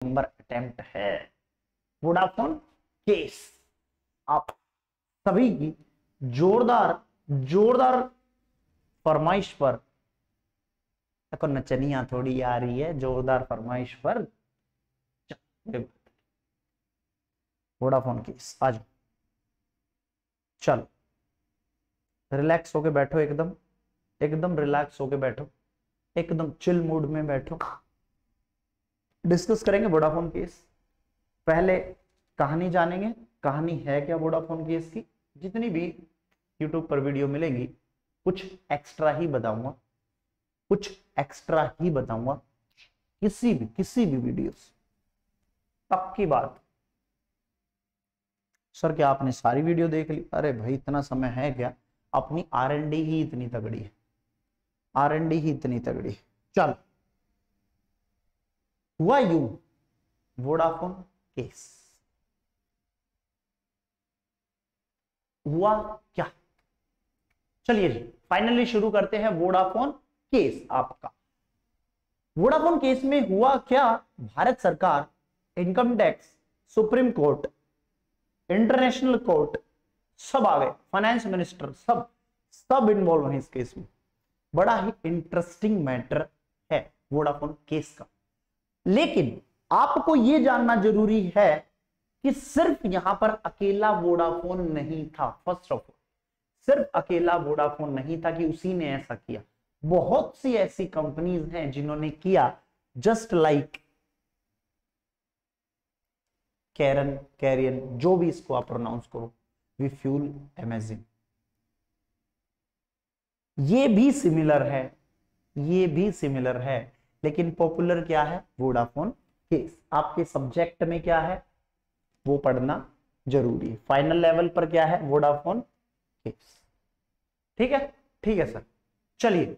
Number attempt है Vodafone case. आप सभी की जोरदार जोरदार फरमाइश पर, देखो नचनिया थोड़ी आ रही है, जोरदार फरमाइश पर वोडाफोन केस आ जाओ। चलो रिलैक्स होके बैठो, एकदम एकदम रिलैक्स होके बैठो, एकदम चिल मूड में बैठो। डिस्कस करेंगे वोडाफोन केस। पहले कहानी जानेंगे, कहानी है क्या वोडाफोन केस की। जितनी भी यूट्यूब पर वीडियो मिलेंगी कुछ एक्स्ट्रा ही बताऊंगा, कुछ एक्स्ट्रा ही बताऊंगा किसी भी वीडियो से। पक्की बात। सर क्या आपने सारी वीडियो देख ली? अरे भाई इतना समय है क्या, अपनी R&D ही इतनी तगड़ी है, R&D ही इतनी तगड़ी है। चल हुआ यूं वोडाफोन केस। हुआ क्या, चलिए जी फाइनली शुरू करते हैं वोडाफोन केस आपका। वोडाफोन केस में हुआ क्या, भारत सरकार, income tax, supreme court, international court सब आ गए, फाइनेंस मिनिस्टर सब इन्वॉल्व हैं इस केस में। बड़ा ही इंटरेस्टिंग मैटर है वोडाफोन केस का। लेकिन आपको यह जानना जरूरी है कि सिर्फ यहां पर अकेला वोडाफोन नहीं था। फर्स्ट ऑफ ऑल सिर्फ अकेला वोडाफोन नहीं था कि उसी ने ऐसा किया, बहुत सी ऐसी कंपनीज हैं जिन्होंने किया। जस्ट लाइक कैरन, कैरियन, जो भी इसको आप प्रोनाउंस करो, विफ्यूल, अमेजिंग, ये भी सिमिलर है, ये भी सिमिलर है। लेकिन पॉपुलर क्या है, वोडाफोन केस। आपके सब्जेक्ट में क्या है वो पढ़ना जरूरी है। फाइनल लेवल पर क्या है, वोडाफोन केस। ठीक है, ठीक है सर। चलिए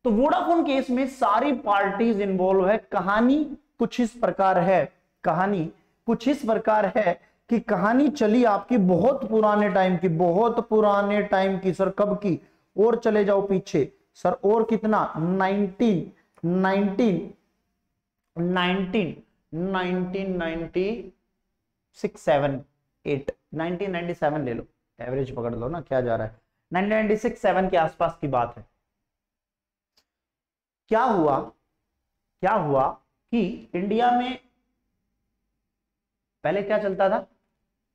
तो वोडाफोन केस में सारी पार्टीज इंवॉल्व है। कहानी कुछ इस प्रकार है, कहानी कुछ इस प्रकार है कि कहानी चली आपकी बहुत पुराने टाइम की, बहुत पुराने टाइम की। सर कब की, और चले जाओ पीछे सर, और कितना, 1997 ले लो, एवरेज पकड़ लो ना, क्या जा रहा है, 1996-7 के आसपास की बात है। क्या हुआ, क्या हुआ कि इंडिया में पहले क्या चलता था,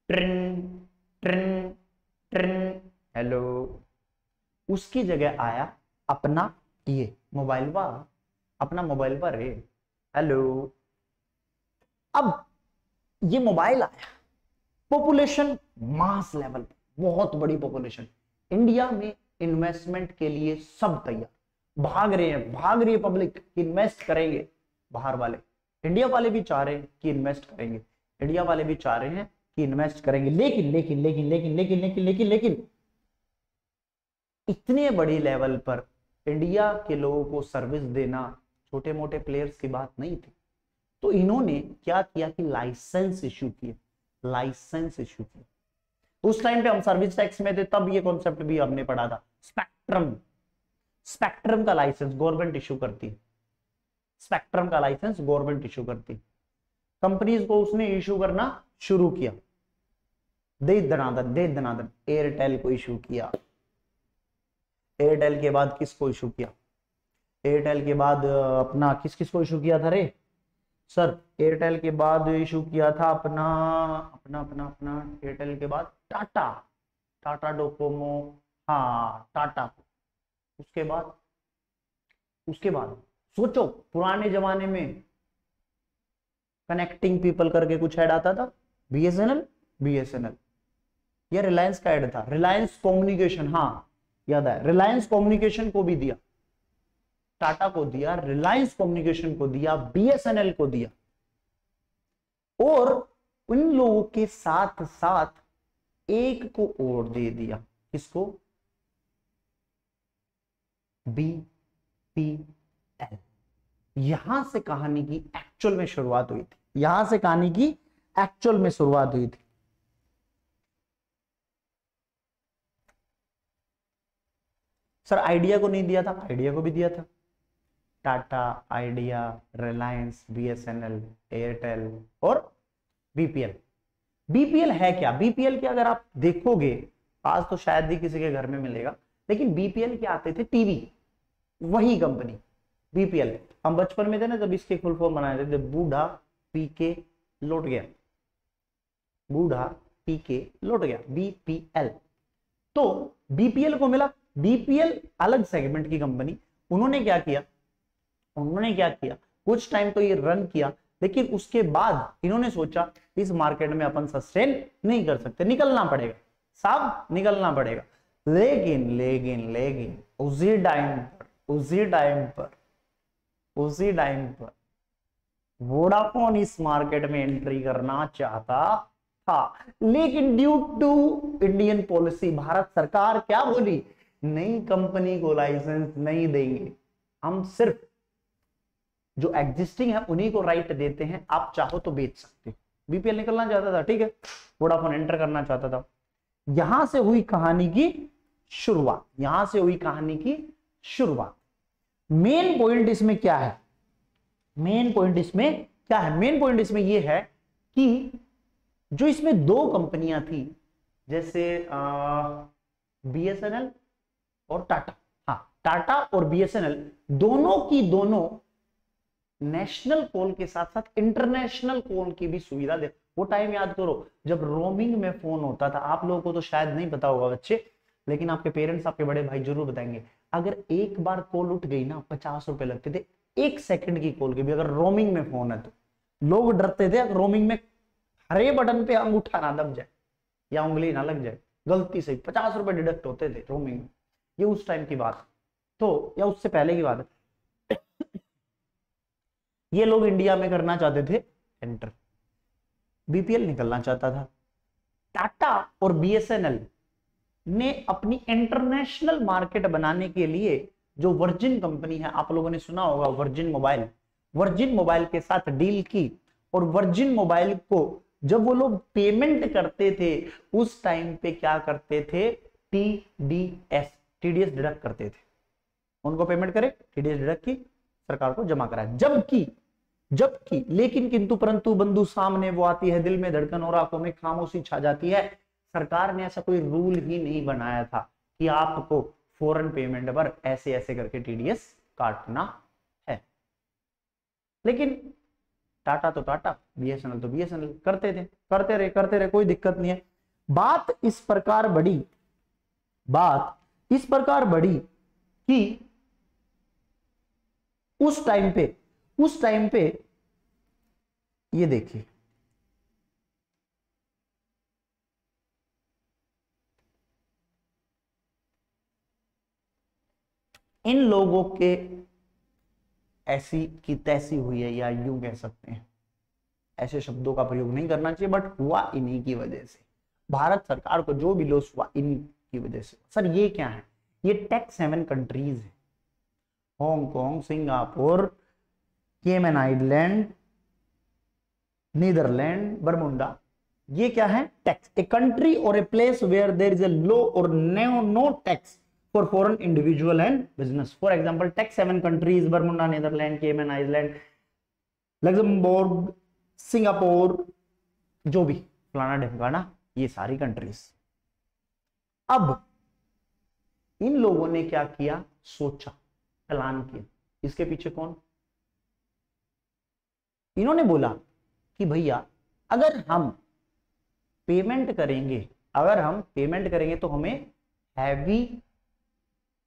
ट्रिन ट्रिन ट्रिन, हेलो, उसकी जगह आया अपना ये मोबाइल वा, अपना मोबाइल पर रे, हेलो। अब ये मोबाइल आया, पॉपुलेशन मास लेवल पर, बहुत बड़ी पॉपुलेशन, इंडिया में इन्वेस्टमेंट के लिए सब तैयार, भाग रहे हैं, भाग रही है पब्लिक, इन्वेस्ट करेंगे। बाहर वाले, इंडिया वाले भी चाह रहे हैं कि इन्वेस्ट करेंगे, इंडिया वाले भी चाह रहे हैं कि इन्वेस्ट करेंगे। लेकिन लेकिन लेकिन लेकिन लेकिन लेकिन लेकिन लेकिन इतने बड़ी लेवल पर इंडिया के लोगों को सर्विस देना छोटे मोटे प्लेयर्स की बात नहीं थी। तो इन्होंने क्या किया कि लाइसेंस इश्यू किए, लाइसेंस इश्यू किए। उस टाइम पे हम सर्विस टैक्स में थे, तब ये कॉन्सेप्ट भी हमने पढ़ा था। स्पेक्ट्रम, स्पेक्ट्रम का लाइसेंस गवर्नमेंट इश्यू करती, स्पेक्ट्रम का लाइसेंस गवर्नमेंट इश्यू करती, कंपनीज को उसने इश्यू करना शुरू किया। दे दनादन, दे दनादन एयरटेल को इश्यू किया। एयरटेल के बाद किसको इश्यू किया, एयरटेल के बाद अपना किस किस को इश्यू किया था रे सर, एयरटेल के बाद इशू किया था अपना अपना अपना अपना एयरटेल के बाद टाटा, टाटा डोकोमो, हाँ टाटा। उसके बाद, उसके बाद सोचो पुराने जमाने में कनेक्टिंग पीपल करके कुछ ऐड आता था, बीएसएनएल, बीएसएनएल या रिलायंस का ऐड था, रिलायंस कम्युनिकेशन, हाँ याद है, रिलायंस कम्युनिकेशन को भी दिया, टाटा को दिया, रिलायंस कम्युनिकेशन को दिया, बीएसएनएल को दिया। और उन लोगों के साथ साथ एक को और दे दिया, किसको, बीपीएल। यहां से कहानी की एक्चुअल में शुरुआत हुई थी, यहां से कहानी की एक्चुअल में शुरुआत हुई थी। सर आइडिया को नहीं दिया था, आइडिया को भी दिया था। Tata, idea, Reliance, BSNL, Airtel और बीपीएल। बीपीएल है क्या? बीपीएल के अगर आप देखोगे, आज तो शायद ही किसी के घर में मिलेगा, लेकिन बीपीएल के आते थे टीवी, वही कंपनी बीपीएल। हम बचपन में थे ना, जब इसके फुल फॉर्म बनाए थे, बूढ़ा पी के लौट गया, बूढ़ा पी के लौट गया, बीपीएल। तो बीपीएल को मिला, बीपीएल अलग सेगमेंट की कंपनी। उन्होंने क्या किया, कुछ टाइम तो ये रन किया, लेकिन उसके बाद इन्होंने सोचा इस मार्केट में अपन सस्टेन नहीं कर सकते, निकलना पड़ेगा, साहब निकलना पड़ेगा। लेकिन उसी टाइम पर वोडाफोन इस मार्केट में एंट्री करना चाहता था, लेकिन due to Indian policy, Bharat सरकार क्या बोली, नई कंपनी को लाइसेंस नहीं देंगे, हम सिर्फ जो एग्जिस्टिंग है उन्हीं को राइट देते हैं, आप चाहो तो बेच सकते हो। बीपीएल निकलना चाहता था, ठीक है, वोडाफोन एंटर करना चाहता था। यहां से हुई कहानी की शुरुआत। मेन पॉइंट इसमें क्या है? मेन पॉइंट इसमें यह है कि जो इसमें दो कंपनियां थी, जैसे बीएसएनएल और टाटा, टाटा और बीएसएनएल दोनों की दोनों नेशनल कॉल के साथ साथ इंटरनेशनल कॉल की भी सुविधा दे। वो टाइम याद करो जब रोमिंग में फोन होता था, आप लोगों को तो शायद नहीं पता होगा बच्चे, लेकिन आपके पेरेंट्स, आपके बड़े भाई जरूर बताएंगे। अगर एक बार कॉल उठ गई ना, 50 रुपए लगते थे 1 सेकंड की कॉल के भी, अगर रोमिंग में फोन है तो। लोग डरते थे अगर रोमिंग में हरे बटन पे अंगूठा ना दब जाए या उंगली ना लग जाए गलती से, 50 रुपए डिडक्ट होते थे रोमिंग में। ये उस टाइम की बात तो, या उससे पहले की बात है। ये लोग इंडिया में करना चाहते थे एंटर, बीपीएल निकलना चाहता था। टाटा और बीएसएनएल ने अपनी इंटरनेशनल मार्केट बनाने के लिए जो वर्जिन कंपनी है, आप लोगों ने सुना होगा वर्जिन मोबाइल के साथ डील की। और वर्जिन मोबाइल को जब वो लोग पेमेंट करते थे, उस टाइम पे क्या करते थे, टीडीएस डिडक्ट करते थे। उनको पेमेंट करे, टीडीएस डिडक्ट की, सरकार को जमा कराए। जबकि लेकिन किंतु परंतु बंधु सामने वो आती है, दिल में धड़कन और आंखों में खामोशी छा जाती है। सरकार ने ऐसा कोई रूल ही नहीं बनाया था कि आपको फॉरेन पेमेंट पर ऐसे ऐसे करके टीडीएस काटना है। लेकिन टाटा तो टाटा, बीएसएनएल तो बीएसएनएल करते रहे, कोई दिक्कत नहीं है। बात इस प्रकार बढ़ी कि उस टाइम पे ये देखिए, इन लोगों के ऐसी की तैसी हुई है, या यूं कह सकते हैं, ऐसे शब्दों का प्रयोग नहीं करना चाहिए, बट हुआ इन्हीं की वजह से। भारत सरकार को जो भी लॉस हुआ इन्हीं की वजह से। सर ये क्या है? ये टैक्स हेवन कंट्रीज है, Hong Kong, Singapore, Cayman Island, Netherland, Bermuda. ये क्या है? टैक्स। ए कंट्री और a place where there is a law और no tax for foreign individual and business. For example tax haven countries Bermuda, Netherland, Cayman Island, Luxembourg, Singapore, जो भी फलाना ढिमकाना, ये सारी कंट्रीज। अब इन लोगों ने क्या किया? सोचा, प्लान किया। इसके पीछे कौन? इन्होंने बोला कि भैया अगर हम पेमेंट करेंगे तो हमें हैवी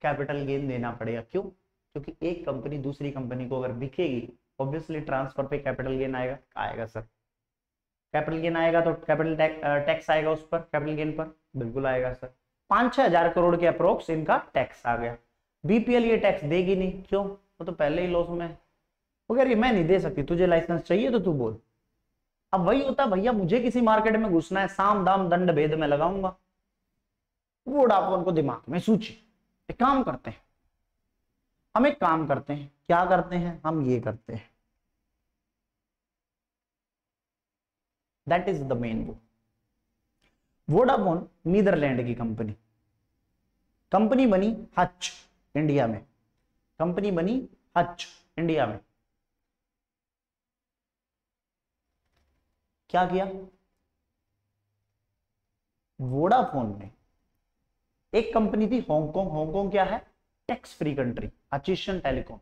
कैपिटल गेन देना पड़ेगा। क्यों? क्योंकि एक कंपनी दूसरी कंपनी को अगर बिकेगी, ऑब्वियसली ट्रांसफर पे कैपिटल गेन आएगा सर। कैपिटल गेन आएगा तो कैपिटल टैक्स आएगा उस पर, कैपिटल गेन पर बिल्कुल आएगा सर। 5-6 हजार करोड़ के अप्रोक्स इनका टैक्स आ गया। बीपीएल ये टैक्स देगी नहीं। क्यों? वो तो पहले ही लॉस में है। वो कह रही मैं नहीं दे सकती, तुझे लाइसेंस चाहिए तो तू बोल। अब वही होता, भैया मुझे किसी मार्केट में घुसना है, साम दाम दंड भेद में लगाऊंगा। वोडाफोन को दिमाग में सूची, एक काम करते हैं, क्या करते हैं हम? ये करते हैं, दैट इज द मेन वो। वोडाफोन नीदरलैंड की कंपनी बनी हच, इंडिया में कंपनी बनी हच, इंडिया में। क्या किया वोडाफोन ने, एक कंपनी थी हांगकांग, हांगकांग क्या है टैक्स फ्री कंट्री, अचिशन टेलीकॉम,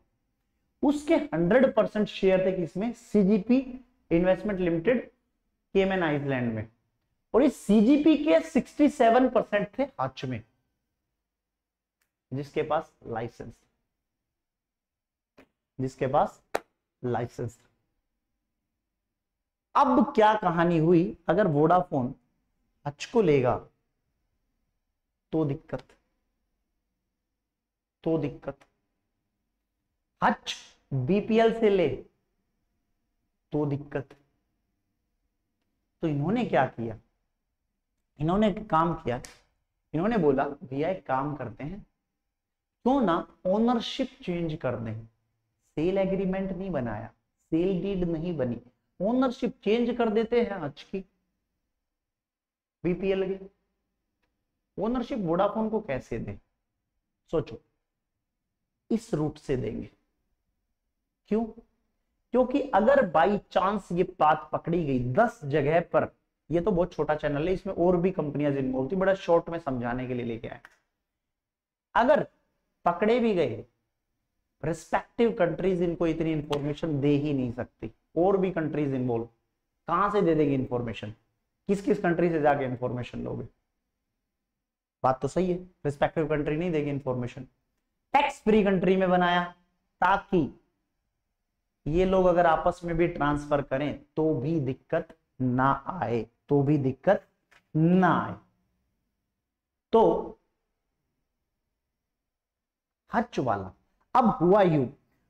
उसके 100% शेयर थे किसमें, सीजीपी इन्वेस्टमेंट लिमिटेड केमन आइलैंड में, और इस सीजीपी के 67% थे हच में, जिसके पास लाइसेंस, जिसके पास लाइसेंस। अब क्या कहानी हुई, अगर वोडाफोन हच को लेगा तो दिक्कत, तो दिक्कत, हच बीपीएल से ले तो दिक्कत। तो इन्होंने क्या किया, इन्होंने काम किया, इन्होंने बोला भैया एक काम करते हैं, क्यों ना ओनरशिप चेंज कर दें। सेल एग्रीमेंट नहीं बनाया, सेल डीड नहीं बनी, ओनरशिप चेंज कर देते हैं हच की, बीपीएल की। ओनरशिप वोडाफोन को कैसे दें, सोचो, इस रूट से देंगे। क्यों, क्योंकि अगर बाई चांस ये बात पकड़ी गई 10 जगह पर, ये तो बहुत छोटा चैनल है, इसमें और भी कंपनियां इन्वॉल्व थी, बड़ा शॉर्ट में समझाने के लिए लेके आए। अगर पकड़े भी गए, रिस्पेक्टिव कंट्रीज इनको इतनी इंफॉर्मेशन दे ही नहीं सकती, और भी कंट्रीज इन्वॉल्व, कहां से दे देगी इंफॉर्मेशन, किस किस कंट्री से जाके इंफॉर्मेशन लोगे। बात तो सही है, रिस्पेक्टिव कंट्री नहीं देगी इंफॉर्मेशन। टैक्स फ्री कंट्री में बनाया ताकि ये लोग अगर आपस में भी ट्रांसफर करें तो भी दिक्कत ना आए, तो भी दिक्कत ना आए। तो हच वाला, अब हुआ यूं,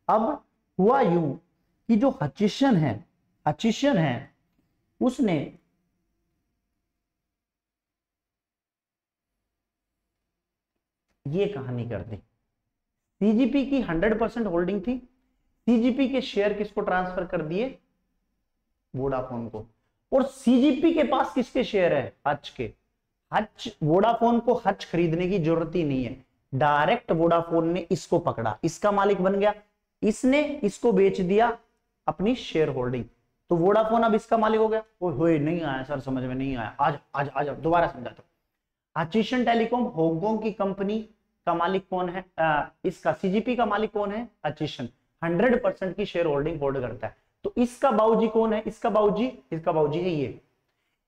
अब हुआ यूं कि जो हचिशन है, हचिशन है, उसने ये कहानी कर दी। सीजीपी की 100% होल्डिंग थी, सीजीपी के शेयर किसको ट्रांसफर कर दिए, वोडाफोन को। और सीजीपी के पास किसके शेयर है, हच के। हच, वोडाफोन को हच खरीदने की जरूरत ही नहीं है, डायरेक्ट वोडाफोन ने इसको पकड़ा, इसका मालिक बन गया, इसने इसको बेच दिया अपनी शेयर होल्डिंग, तो वोडाफोन अब इसका मालिक हो गया। ओए नहीं आया सर, समझ में नहीं आया, आज आज आज दोबारा समझाता हूं। अचिशन टेलीकॉम हांगकांग की कंपनी का मालिक कौन है, इसका सीजीपी का मालिक कौन है, अचिशन, 100% की शेयर होल्डिंग होल्ड करता है। तो इसका बाबूजी कौन है, इसका बाबूजी है ये।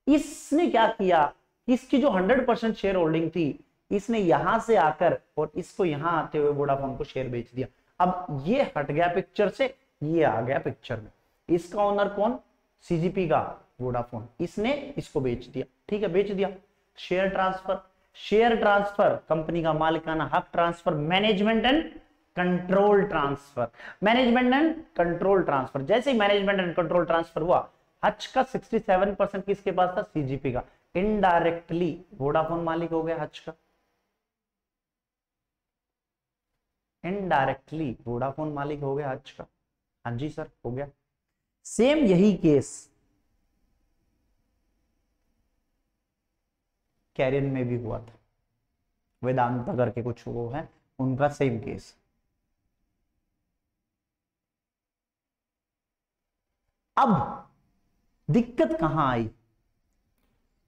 इसने क्या किया, इसकी जो 100% शेयर होल्डिंग थी, इसने यहां से आकर और इसको यहां आते हुए वोडाफोन को शेयर बेच दिया। अब ये हट गया पिक्चर से, ये आ गया पिक्चर में। इसका ओनर कौन, सीजीपी का वोडाफोन, इसने इसको बेच दिया, ठीक है, बेच दिया। Share transfer, share transfer, company का मालिकाना हक transfer, management and control transfer, management and control transfer. जैसे ही मैनेजमेंट एंड कंट्रोल ट्रांसफर हुआ, हच का 67% किसके पास था, सीजीपी का। इनडायरेक्टली वोडाफोन मालिक हो गया हच का, इनडायरेक्टली वोडाफोन मालिक हो गया हच का। हाँ जी सर, हो गया। सेम यही केस कैरियन में भी हुआ था, वेदांता करके कुछ वो है, उनका सेम केस। अब दिक्कत कहां आई,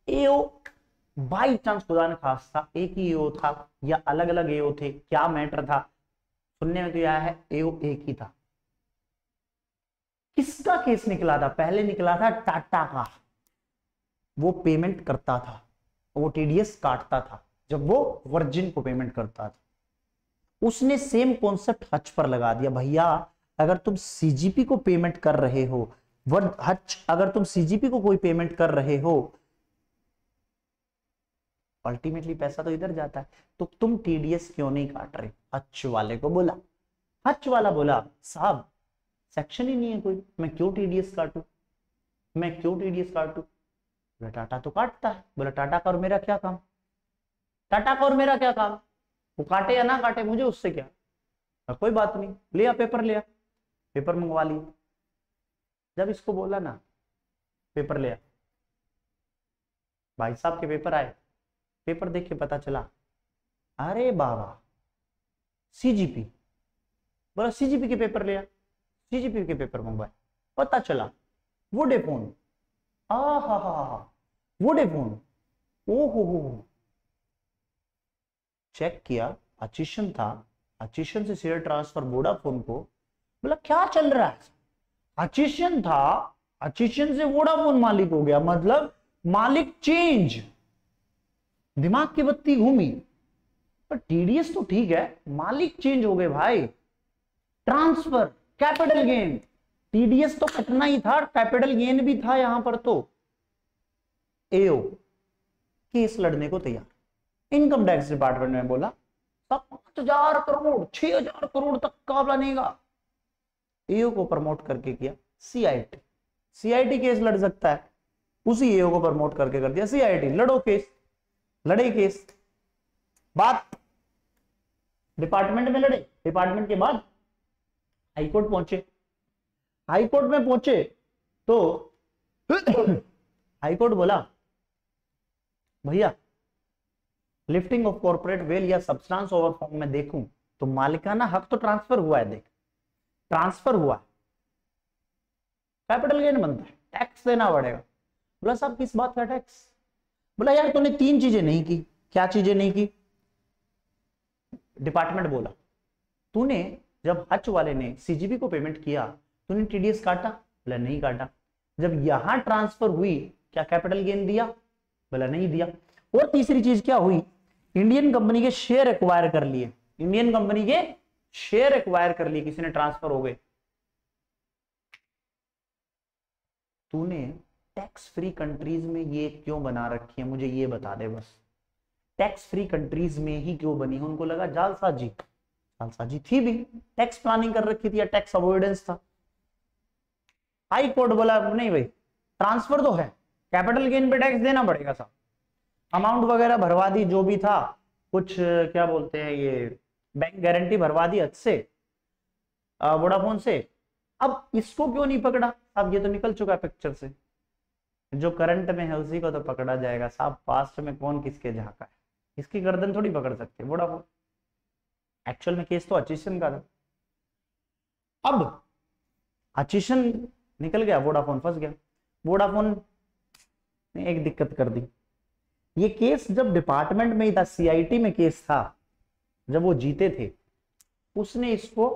एओ बाई चांस खुदा ने खास्ता एक ही एओ था या अलग अलग एओ थे, क्या मैटर था, सुनने में तो यह है एओ एक ही था। किसका केस निकला था, पहले निकला था टाटा का, वो पेमेंट करता था, वो टीडीएस काटता था जब वो वर्जिन को पेमेंट करता था। उसने सेम कॉन्सेप्ट हच पर लगा दिया, भैया अगर तुम सीजीपी को पेमेंट कर रहे हो, हच अगर तुम सीजीपी को कोई पेमेंट कर रहे हो, अल्टीमेटली पैसा तो इधर जाता है, तो तुम टीडीएस क्यों नहीं काट रहे। हच वाले को बोला, हच वाला बोला साहब सेक्शन ही नहीं है कोई, मैं क्यों टीडीएस काटू, मैं क्यों टीडीएस काटू। बोला टाटा तो काटता है। बोला टाटा का और मेरा क्या काम, टाटा का और मेरा क्या काम, वो काटे या ना काटे मुझे उससे क्या। कोई बात नहीं, लिया पेपर, लिया पेपर मंगवा लिया। जब इसको बोला ना पेपर लिया, भाई साहब के पेपर आए, पेपर देख के पता चला, अरे बाबा सीजीपी, बोला सीजीपी के पेपर लिया। सीजीपी के पेपर मंगवाए, पता चला वोडाफोन, वोडाफोन, ओहो, चेक किया, अचिशन था, अचिशन से शेयर ट्रांसफर वोडाफोन को, बोला क्या चल रहा है, अचिशन था, अचिशन से वोडाफोन मालिक हो गया, मतलब मालिक चेंज, दिमाग की बत्ती घूमी। पर टीडीएस तो ठीक है, मालिक चेंज हो गए भाई, ट्रांसफर, कैपिटल गेन, टीडीएस तो कटना ही था, कैपिटल गेन भी था यहां पर। तो एओ केस लड़ने को तैयार, इनकम टैक्स डिपार्टमेंट में बोला सब 5,000 करोड़ 6,000 करोड़ तक का बनेगा, एओ को प्रमोट करके किया सीआईटी, सीआईटी केस लड़ सकता है, उसी एओ को प्रमोट करके कर दिया सीआईटी, लड़ो केस, लड़े केस, बात डिपार्टमेंट में लड़े, डिपार्टमेंट के बाद हाईकोर्ट पहुंचे, हाईकोर्ट में पहुंचे तो हाईकोर्ट बोला भैया लिफ्टिंग ऑफ कॉर्पोरेट वेल या सब्सटेंस ओवर फॉर्म में देखूं तो मालिकाना हक तो ट्रांसफर हुआ है, देख ट्रांसफर हुआ है, कैपिटल गेन बनता है, टैक्स देना पड़ेगा। बोला साहब किस बात का टैक्स? बोला यार तूने 3 चीजें नहीं की। क्या चीजें नहीं की? डिपार्टमेंट बोला तूने जब हच वाले ने सीजीबी को पेमेंट किया तूने टीडीएस काटा? बोला नहीं काटा। जब यहां ट्रांसफर हुई क्या कैपिटल गेन दिया? बोला नहीं दिया। और तीसरी चीज क्या हुई? इंडियन कंपनी के शेयर एक्वायर कर लिए, इंडियन कंपनी के शेयर एक्वायर कर लिए, किसी ने ट्रांसफर हो गए। तूने टैक्स फ्री कंट्रीज में ये क्यों बना रखी है, मुझे ये बता दे बस। टैक्स फ्री कंट्रीज में ही क्यों बनी है? उनको लगा जालसाजी, जालसाजी थी भी, टैक्स प्लानिंग कर रखी थी या टैक्स अवॉइडेंस था। हाई कोर्ट बोला नहीं भाई ट्रांसफर तो है, कैपिटल गेन पे टैक्स देना पड़ेगा साहब। अमाउंट वगैरह भरवा दी जो भी था, कुछ क्या बोलते हैं ये बैंक गारंटी भरवा दी अच्छे वोडाफोन से। अब इसको क्यों नहीं पकड़ा? अब ये तो निकल चुका पिक्चर से, जो करंट में है उसी को तो पकड़ा जाएगा साहब, पास्ट में कौन किसके झांका है, इसकी गर्दन थोड़ी पकड़ सकते वोडाफोन। एक्चुअल में केस तो अचिशन का था। अब अचिशन निकल गया, वोडाफोन फंस गया। वोडाफोन ने एक दिक्कत कर दी, ये केस जब डिपार्टमेंट में ही था, सीआईटी में केस था, जब वो जीते थे उसने इसको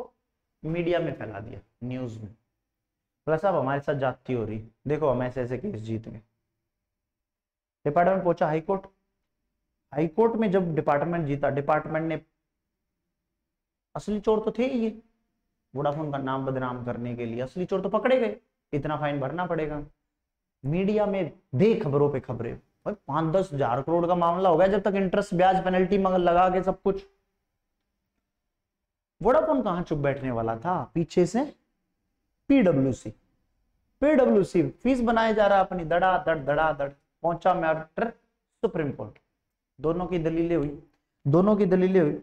मीडिया में फैला दिया, न्यूज में। बोला साहब हमारे साथ जाती हो रही, देखो हम ऐसे ऐसे केस जीत गए। डिपार्टमेंट पहुंचा हाईकोर्ट, हाईकोर्ट में जब डिपार्टमेंट जीता, डिपार्टमेंट ने, असली चोर तो थे ये, वोडाफोन का नाम बदनाम करने के लिए असली चोर तो पकड़े गए, इतना फाइन भरना पड़ेगा। मीडिया में दे खबरों पे खबरें, 5-10 हजार करोड़ का मामला हो गया, जब तक इंटरेस्ट ब्याज पेनल्टी मगर लगा के सब कुछ। वोडाफोन कहां चुप बैठने वाला था, पीछे से पीडब्ल्यूसी, पीडब्ल्यूसी फीस बनाए जा रहा अपनी, धड़ाधड़ पहुंचा मैटर सुप्रीम कोर्ट। दोनों की दलीलें हुई, दोनों की दलीलें हुई।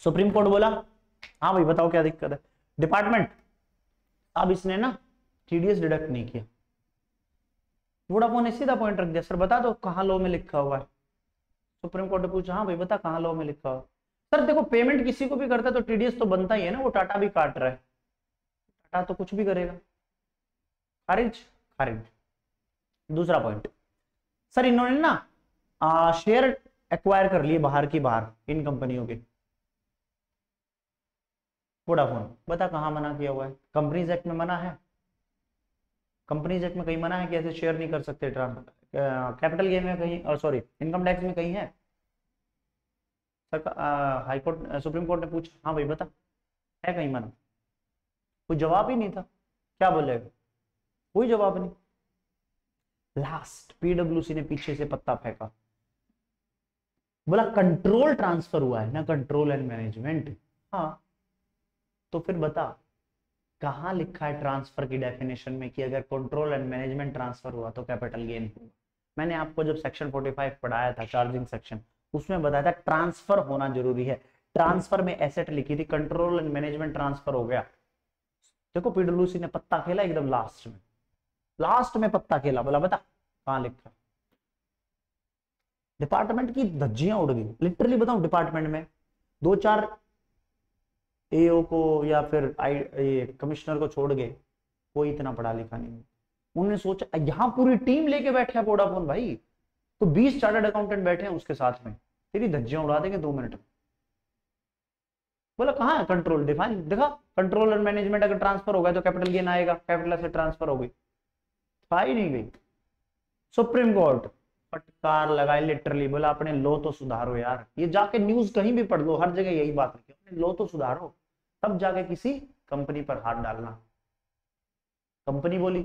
सुप्रीम कोर्ट बोला हाँ भाई बताओ क्या दिक्कत है। डिपार्टमेंट अब इसने ना टीडीएस डिडक्ट नहीं किया। वोडाफोन ने सीधा पॉइंट रख दिया, सर बता दो कहां लॉ में लिखा हुआ है। सुप्रीम कोर्ट ने पूछा हाँ भाई बता कहां लॉ में लिखा हुआ। सर देखो पेमेंट किसी को भी करता है तो टीडीएस तो बनता ही है ना, वो टाटा भी काट रहा है, टाटा तो कुछ भी करेगा। खारिज, खारिज। दूसरा पॉइंट, सर इन्होंने ना शेयर एक्वायर कर लिए बाहर की बाहर इन कंपनियों के। वोडाफोन बता कहां मना किया हुआ है? कंपनीज एक्ट में मना है? कंपनीज एक्ट में कहीं मना है कि ऐसे शेयर नहीं कर सकते ट्रांसफर? कैपिटल गेन में कहीं, और सॉरी इनकम टैक्स में कहीं है? हाई कोर्ट सुप्रीम कोर्ट ने पूछा हाँ भाई बता, है कहीं मना? कोई जवाब ही नहीं था, क्या बोलेगा, कोई जवाब नहीं। लास्ट पीडब्ल्यूसी ने पीछे से पत्ता फेंका, बोला कंट्रोल ट्रांसफर हुआ है ना, कंट्रोल एंड मैनेजमेंट। हाँ तो फिर बता कहां लिखा है ट्रांसफर की डेफिनेशन में कि अगर कंट्रोल एंड मैनेजमेंट ट्रांसफर हुआ तो कैपिटल गेन होगा? मैंने आपको जब सेक्शन 45 पढ़ाया था, चार्जिंग सेक्शन, उसमें बताया था ट्रांसफर होना जरूरी है। ट्रांसफर में एसेट लिखी थी, कंट्रोल एंड मैनेजमेंट ट्रांसफर हो गया। देखो पीडब्ल्यूसी ने पत्ता खेला एकदम लास्ट में, लास्ट में पत्ता खेला, बोला बता कहां लिखा। डिपार्टमेंट की धज्जियां उड़ गई, लिटरली बताऊं। डिपार्टमेंट में 2-4 एओ को या फिर कमिश्नर को छोड़ के कोई इतना पढ़ा लिखा नहीं। उन्होंने सोचा, यहाँ पूरी टीम लेके बैठे हैं वोडाफोन भाई, तो 20 चार्टर्ड अकाउंटेंट बैठे हैं उसके साथ में, तेरी धज्जियां उड़ा देंगे 2 मिनट में। बोला कहाँ है कंट्रोल, डिफाइन दिखा। कंट्रोल और मैनेजमेंट अगर ट्रांसफर हो गया तो कैपिटल गेन आएगा, कैपिटल से ट्रांसफर हो गई, पाई नहीं गई। सुप्रीम कोर्ट फटकार लगाई लिटरली, बोला अपने लो तो सुधारो यार। ये जाके न्यूज कहीं भी पढ़ लो, हर जगह यही बात है, अपने लो तो सुधारो, तब जाके किसी कंपनी पर हाथ डालना। कंपनी बोली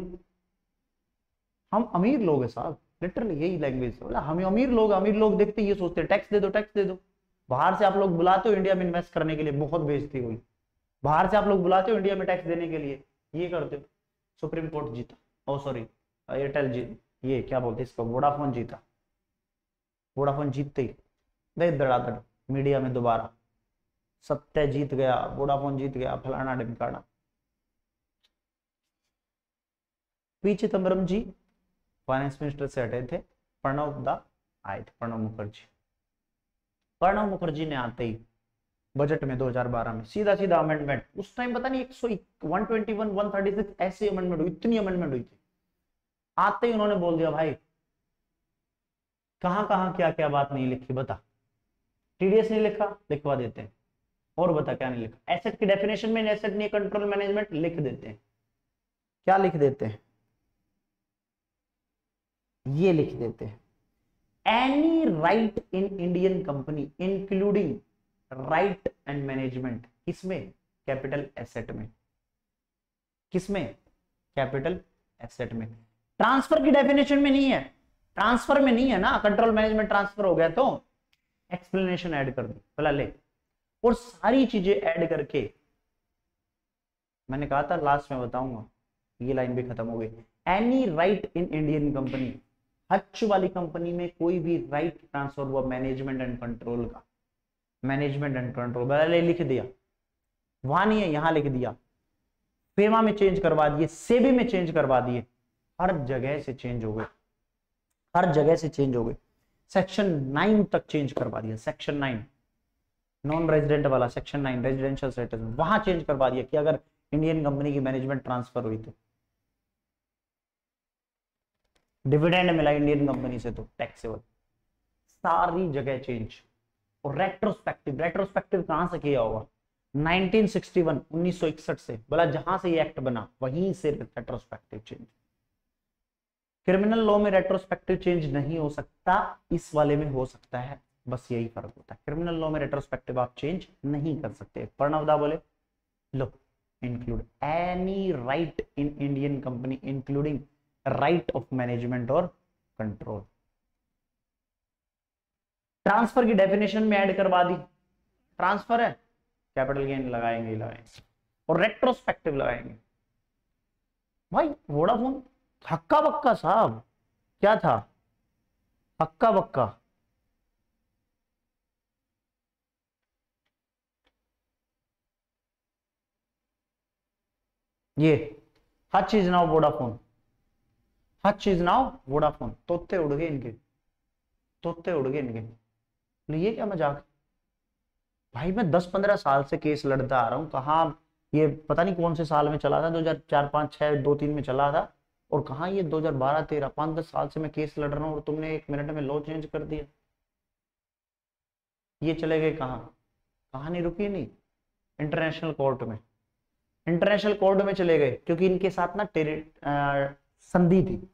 हम अमीर लोग हैं साहब, लिटरली यही लैंग्वेज। बोला हम अमीर लोग देखते ये सोचते टैक्स दे दो, टैक्स दे दो। बाहर से आप लोग बुलाते हो इंडिया में इन्वेस्ट करने के लिए, बहुत बेइज्जती हुई। बाहर से आप लोग बुलाते हो इंडिया में टैक्स देने के लिए, ये करते हो। सुप्रीम कोर्ट जीता, ओ सॉरी एयरटेल जीत, ये क्या बोलते इसको, वोडाफोन जीता। वोडाफोन जीतते ही दे धड़ाधड़ मीडिया में दोबारा, सत्य जीत गया, वोडाफोन जीत गया, फलाना ढिमकाना। पी चिदम्बरम जी फाइनेंस मिनिस्टर से हटे थे, प्रणब दा आए थे, प्रणब मुखर्जी। प्रणब मुखर्जी ने आते ही बजट में 2012 में सीधा सीधा अमेंडमेंट, उस टाइम पता नहीं 121, 136 ऐसी अमेंडमेंट हुई, इतनी अमेंडमेंट हुई थी। आते ही उन्होंने बोल दिया भाई कहां कहां क्या क्या बात नहीं लिखी बता। टीडीएस नहीं लिखा, लिखवा देते हैं। और बता क्या नहीं लिखा। एसेट की डेफिनेशन में एसेट नहीं, कंट्रोल मैनेजमेंट लिख देते हैं। क्या लिख देते हैं, ये लिख देते हैं, any right in Indian company including right and management. किसमें, कैपिटल एसेट में। किसमें, कैपिटल एसेट में। ट्रांसफर की डेफिनेशन में नहीं है, ट्रांसफर में नहीं है ना, कंट्रोल मैनेजमेंट ट्रांसफर हो गया तो एक्सप्लेनेशन ऐड कर दी, बोला ले। और सारी चीजें ऐड करके, मैंने कहा था लास्ट में बताऊंगा, ये लाइन भी खत्म हो गई। Any right in Indian company, Hutch वाली कंपनी में कोई भी राइट ट्रांसफर हुआ मैनेजमेंट एंड कंट्रोल का, मैनेजमेंट एंड कंट्रोल पहले लिख दिया, वहां नहीं है यहां लिख दिया। फेमा में चेंज करवा दिए, सेबी में चेंज करवा दिए, हर जगह से चेंज हो गए, हर जगह से चेंज हो गए। सेक्शन 9 तक चेंज करवा दिया, सेक्शन 9 नॉन रेजिडेंट वाला, सेक्शन 9 रेजिडेंशियल स्टेटस, वहां चेंज करवा दिया कि अगर इंडियन कंपनी की मैनेजमेंट ट्रांसफर हुई तो डिविडेंड मिला इंडियन कंपनी से तो टैक्सेबल, सारी जगह चेंज। और रेट्रोस्पेक्टिव, रेट्रोस्पेक्टिव कहां से किया होगा, 1961 1961 से, बोला जहां से ये एक्ट बना वहीं से रेट्रोस्पेक्टिव चेंज। क्रिमिनल लॉ में रेट्रोस्पेक्टिव चेंज नहीं हो सकता, इस वाले में हो सकता है, बस यही फर्क होता है। क्रिमिनल लॉ में रेट्रोस्पेक्टिव आप चेंज नहीं कर सकते। प्रणवदा बोले लो include any right in Indian company including right of management और कंट्रोल। ट्रांसफर की डेफिनेशन में ऐड करवा दी, ट्रांसफर है कैपिटल गेन लगाएंगे ही लगाएंगे, और रेट्रोस्पेक्टिव लगाएंगे। भाई वोडाफोन हक्का बक्का साहब, क्या था हक्का बक्का। ये Hutch is now Vodafone, Hutch is now Vodafone. तोते उड़ गए इनके, तोते उड़ गए इनके। ये क्या मजाक भाई, मैं 10-15 साल से केस लड़ता आ रहा हूं, कहाँ ये पता नहीं कौन से साल में चला था, 2004, 5, 6, 2, 3 में चला था, और कहाँ ये 2012, 13, 5-10 साल से मैं केस लड़ रहा हूँ, और तुमने 1 मिनट में लॉ चेंज कर दिया। ये चले गए कहाँ, कहानी रुकी नहीं, इंटरनेशनल कोर्ट में, इंटरनेशनल कोर्ट में चले गए, क्योंकि इनके साथ ना संधि थी,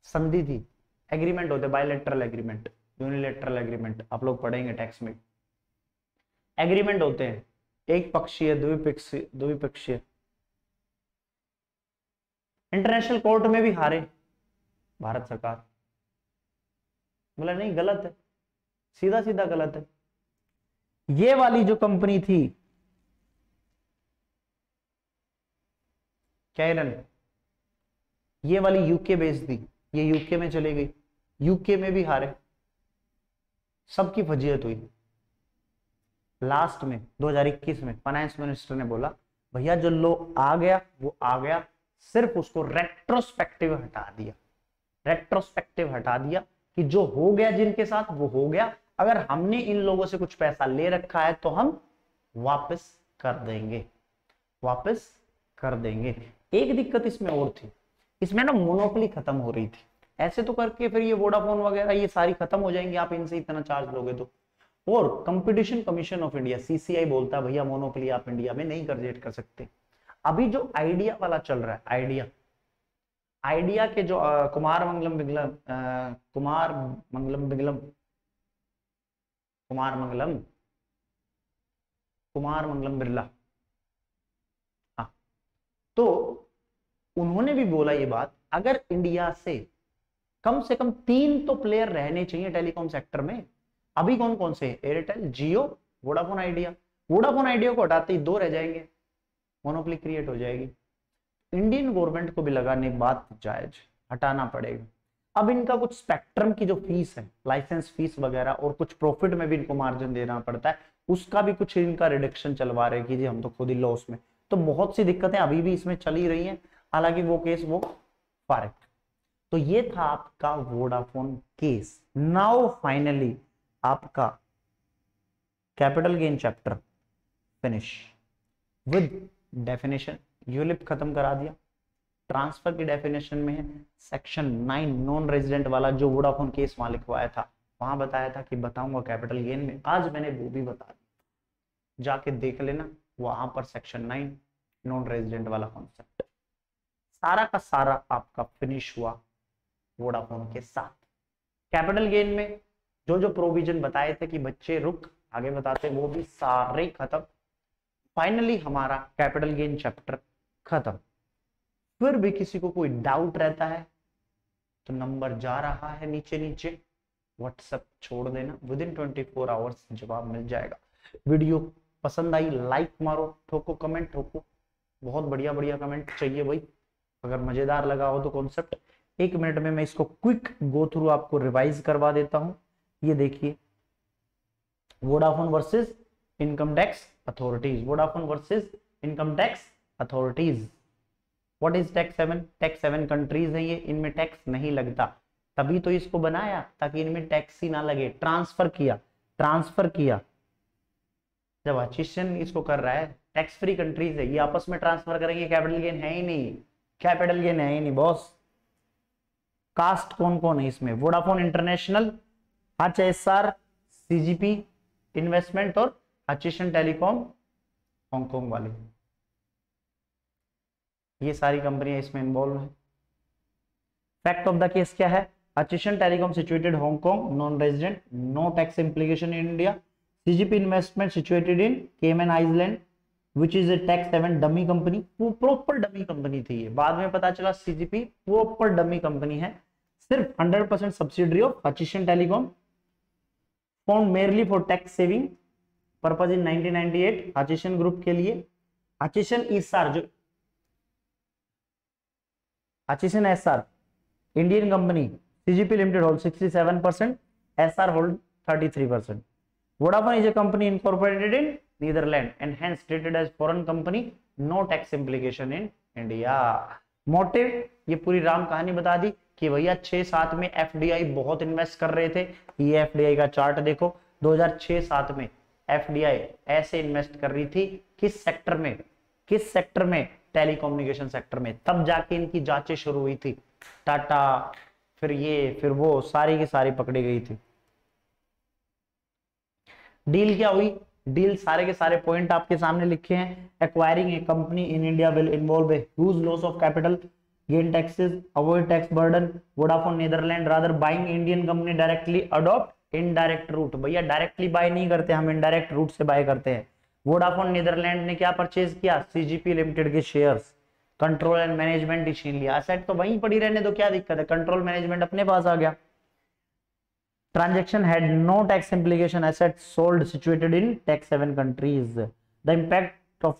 संधि थी, एग्रीमेंट होते, बायलैटरल एग्रीमेंट, यूनिलैटरल एग्रीमेंट, आप लोग पढ़ेंगे टैक्स में। एग्रीमेंट होते हैं एक पक्षीय, द्विपक्षीय, द्विपक्षीय। इंटरनेशनल कोर्ट में भी हारे भारत सरकार, बोला नहीं गलत है, सीधा सीधा गलत है। ये वाली जो कंपनी थी कैरन, ये वाली यूके बेस्ड थी, ये यूके में चली गई, यूके में भी हारे, सबकी फजीयत हुई। लास्ट में 2021 में फाइनेंस मिनिस्टर ने बोला भैया जो लो आ गया वो आ गया, सिर्फ उसको रेट्रोस्पेक्टिव हटा दिया, रेट्रोस्पेक्टिव हटा दिया, कि जो हो गया जिनके साथ वो हो गया, अगर हमने इन लोगों से कुछ पैसा ले रखा है तो हम वापस कर देंगे, वापस कर देंगे। एक दिक्कत इसमें और थी, इसमें ना मोनोपोली खत्म हो रही थी। ऐसे तो करके फिर ये वोडाफोन वगैरह ये सारी खत्म हो जाएंगी, आप इनसे इतना चार्ज लोगे तो। और competition commission of India CCI बोलता है भैया मोनोपोली आप इंडिया में नहीं क्रिएट कर सकते। अभी जो आइडिया वाला चल रहा है, आइडिया आइडिया के जो कुमार मंगलम बिगलम कुमार मंगलम बिगलम कुमार मंगलम कुमार मंगलम बिरला, हाँ, तो उन्होंने भी बोला ये बात, अगर इंडिया से कम 3 तो प्लेयर रहने चाहिए टेलीकॉम सेक्टर में। अभी कौन कौन से? एयरटेल, जियो, वोडाफोन आइडिया। वोडाफोन आइडिया को हटाते ही 2 रह जाएंगे, मोनोपोली क्रिएट हो जाएगी। इंडियन गवर्नमेंट को भी लगाने बात जायज, हटाना पड़ेगा। अब इनका कुछ स्पेक्ट्रम की जो फीस है, लाइसेंस फीस वगैरह, और कुछ प्रॉफिट में भी इनको मार्जिन देना पड़ता है, उसका भी कुछ इनका रिडक्शन चलवा रहे कि जी हम तो खुद ही लॉस में। तो बहुत सी दिक्कतें अभी भी इसमें चली रही हैं, हालांकि वो केस वो फारिग। तो ये था आपका वोडाफोन केस। नाउ फाइनली आपका capital gain chapter finish with definition. ULIP खत्म करा दिया। ट्रांसफर की डेफिनेशन में है सेक्शन 9 नॉन रेजिडेंट वाला, जो वोडाफोन केस वहां लिखवाया था, वहां बताया था कि बताऊंगा कैपिटल गेन में, आज मैंने वो भी बता दिया, जाके देख लेना वहां पर सेक्शन 9 नॉन रेजिडेंट वाला कॉन्सेप्ट सारा का सारा आपका फिनिश हुआ वोडाफोन के साथ। कैपिटल गेन में जो जो प्रोविजन बताए थे कि बच्चे रुक आगे बताते, वो भी सारे खत्म। फाइनली हमारा कैपिटल गेन चैप्टर खत्म। फिर भी किसी को कोई डाउट रहता है तो नंबर जा रहा है नीचे नीचे, व्हाट्सएप छोड़ देना, विद इन 24 आवर्स जवाब मिल जाएगा। वीडियो पसंद आई लाइक मारो, ठोको कमेंट ठोको, बहुत बढ़िया बढ़िया कमेंट चाहिए भाई। अगर मजेदार लगा हो तो कॉन्सेप्ट 1 मिनट में मैं इसको क्विक गो थ्रू आपको रिवाइज करवा देता हूं। ये देखिए, Vodafone versus income tax authorities, Vodafone versus income tax authorities. What is tax 7? Tax 7 countries है ये, इनमें टैक्स नहीं लगता, तभी तो इसको बनाया ताकि इनमें टैक्स ही ना लगे। ट्रांसफर किया जब अचिशन इसको कर रहा है, टैक्स फ्री कंट्रीज है, ये आपस में ट्रांसफर करेंगे, कैपिटल गेन है ही नहीं, कैपिटल गेन है ही नहीं बॉस। कास्ट कौन कौन है इसमें? Vodafone international, HSR, CGP investment और अचिशन टेलीकॉम हांगकांग वाली, ये सारी कंपनियां इसमें इन्वॉल्व है। फैक्ट ऑफ द केस क्या है? Hutchison telecom situated Hong Kong, non resident, no tax implication in India. CGP investment situated in Cayman Island, which is a tax 7 dummy company. वो प्रॉपर डमी कंपनी थी, ये बाद में पता चला CGP प्रॉपर डमी कंपनी है, सिर्फ 100% subsidiary of Hutchison telecom, found merely for tax saving purpose in 1998 Hutchison group के लिए। अचिशन ईसार जो Hutchison Essar Indian company, CGP limited hold 67%, SR hold 33%। Vodafone is a company incorporated in Netherland and hence treated as foreign company, no tax implication in India. Motive, ये पूरी राम कहानी बता दी कि भैया 6-7 में FDI बहुत invest कर रहे थे। ये FDI का चार्ट देखो, 2006-7 में FDI ऐसे इन्वेस्ट कर रही थी, किस सेक्टर में? टेलीकम्युनिकेशन सेक्टर में। तब जाके इनकी जांचें शुरू हुई थी, टाटा फिर वो सारी की सारी पकड़ी गई थी। डील क्या हुई? डील सारे के सारे पॉइंट आपके सामने लिखे हैं। Acquiring a company in India will involve a huge loss of capital gain taxes, avoid tax burden. Vodafone Netherland rather buying Indian company directly adopt indirect route. भैया डायरेक्टली बाय नहीं करते, हम इनडायरेक्ट रूट से bye करते हैं। Vodafone Netherlands ने क्या purchase किया? CGP लिमिटेड के शेयर्स, कंट्रोल एंड मैनेजमेंट ही छीन लिया। एसेट तो वहीं पड़ी रहने दो, क्या दिक्कत है, कंट्रोल मैनेजमेंट अपने पास आ गया। Transaction had no tax implication, assets sold situated in tax 7 countries. The impact of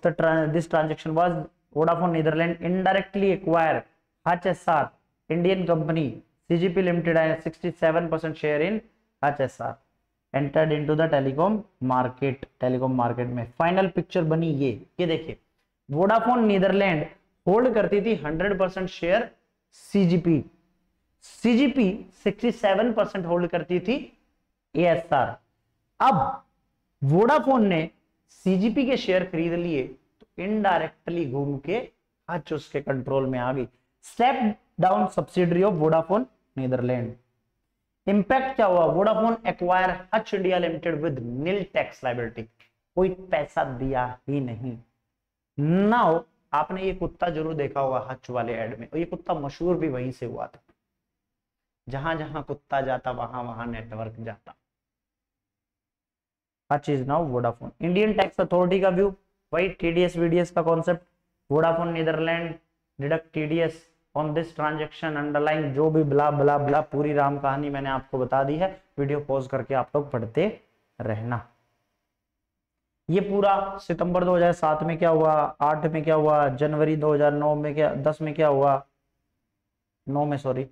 this transaction was Vodafone Netherlands indirectly acquired HSR Indian company, CGP Limited and 67% share in HSR, entered into the telecom market में। Final picture बनी ये देखिए, Vodafone Netherlands hold करती थी 100% share CGP, CGP 67% hold करती थी ASR. अब Vodafone ने सीजीपी के शेयर खरीद लिए तो इनडायरेक्टली घूम के हच उसके कंट्रोल में आ गई। Step down subsidiary of Vodafone Netherland. Impact क्या हुआ? Vodafone acquire Hutch India limited with nil tax liability, कोई पैसा दिया ही नहीं। नाउ आपने ये कुत्ता जरूर देखा होगा हच वाले एड में, और ये कुत्ता मशहूर भी वहीं से हुआ था। जहां जहां कुत्ता जाता वहां वहां नेटवर्क जाता। Hutch is now Vodafone. Indian tax authority का व्यू, वही टीडीएस वीडीएस का concept. Vodafone Netherland deduct TDS on this transaction underline, जो भी ब्ला ब्ला ब्ला पूरी राम कहानी मैंने आपको बता दी है। वीडियो पॉज करके आप लोग पढ़ते रहना। ये पूरा सितंबर 2007 में क्या हुआ, 8 में क्या हुआ, जनवरी 2009 में क्या, 10 में क्या हुआ, 9 में सॉरी,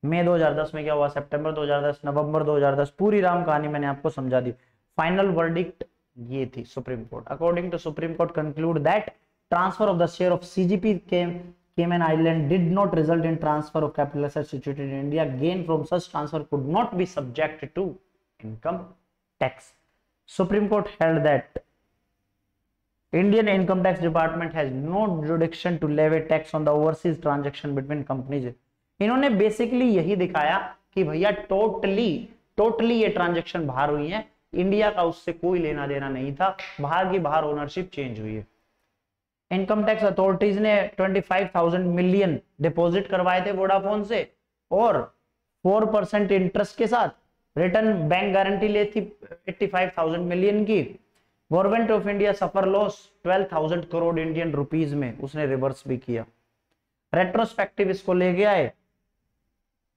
मई 2010 में क्या हुआ, सितंबर 2010, नवंबर 2010, पूरी राम कहानी मैंने आपको समझा दी। फाइनल वर्डिक्ट ये थी supreme court. According to supreme court conclude that transfer of the share of CGP Cayman Island did not result in transfer of capital assets situated in India. Gain from such transfer could not be subject to income tax. Supreme Court held that Indian Income Tax Department has no jurisdiction to levy tax on the overseas transaction between companies. इन्होंने basically यही दिखाया कि भैया totally ये transaction बाहर हुई है, India का उससे कोई लेना देना नहीं था, बाहर की बाहर ओनरशिप चेंज हुई है। इनकम टैक्स अथॉरिटीज ने 25,000 मिलियन डिपॉजिट करवाए थे वोडाफोन से और 4% इंटरेस्ट के साथ। रिटर्न बैंक गारंटी ली थी 85,000 मिलियन की। Government of India suffer loss 12,000 crore Indian rupees में, उसने रिवर्स भी किया। रेट्रोस्पेक्टिव इसको ले गया है,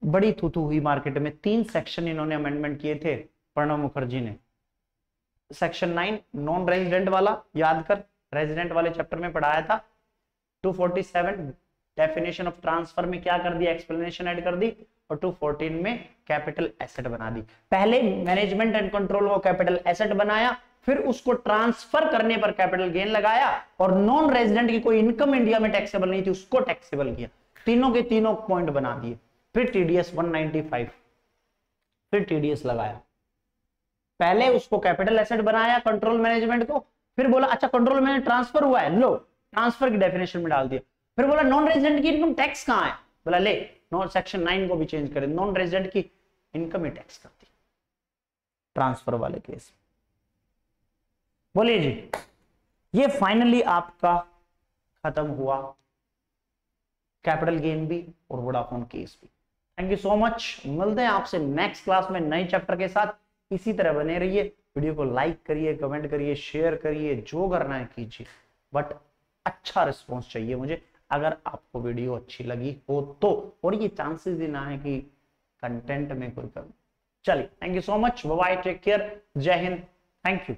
बड़ी थूथू हुई मार्केट में। 3 सेक्शन इन्होंने अमेंडमेंट किए थे प्रणब मुखर्जी ने। सेक्शन 9 नॉन रेजिडेंट वाला याद कर, रेजिडेंट वाले चैप्टर में पढ़ाया था। 247 डेफिनेशन ऑफ ट्रांसफर में क्या कर दिया, एक्सप्लेनेशन ऐड कर दी, और 214 में कैपिटल एसेट बना दी। पहले मैनेजमेंट एंड कंट्रोल को कैपिटल एसेट बनाया, फिर उसको ट्रांसफर करने पर कैपिटल गेन लगाया, और नॉन रेजिडेंट की कोई इनकम इंडिया में टैक्सेबल नहीं थी उसको टैक्सेबल किया। तीनों के तीनों पॉइंट बना दिए। फिर टीडीएस 195, फिर टीडीएस लगाया। पहले उसको कैपिटल एसेट बनाया कंट्रोल मैनेजमेंट को, फिर बोला अच्छा कंट्रोल में ट्रांसफर हुआ है, लो ट्रांसफर की डेफिनेशन में डाल दिया। फिर बोला नॉन रेजिडेंट की इनकम टैक्स कहां है, बोला ले नॉन सेक्शन 9 को भी चेंज कर, नॉन रेजिडेंट की इनकम ही टैक्स कर दी ट्रांसफर वाले केस। बोलिए जी, ये फाइनली आपका खत्म हुआ कैपिटल गेन भी और वोडाफोन केस भी। Thank you so much. मिलते हैं आपसे नेक्स्ट क्लास में नए चैप्टर के साथ। इसी तरह बने रहिए, वीडियो को लाइक करिए, कमेंट करिए, शेयर करिए, जो करना है कीजिए, बट अच्छा रिस्पॉन्स चाहिए मुझे अगर आपको वीडियो अच्छी लगी हो तो, और ये चांसेस ही ना है कि कंटेंट में कोई कमी। चलिए, thank you so much, bye bye, take care, जय हिंद, थैंक यू।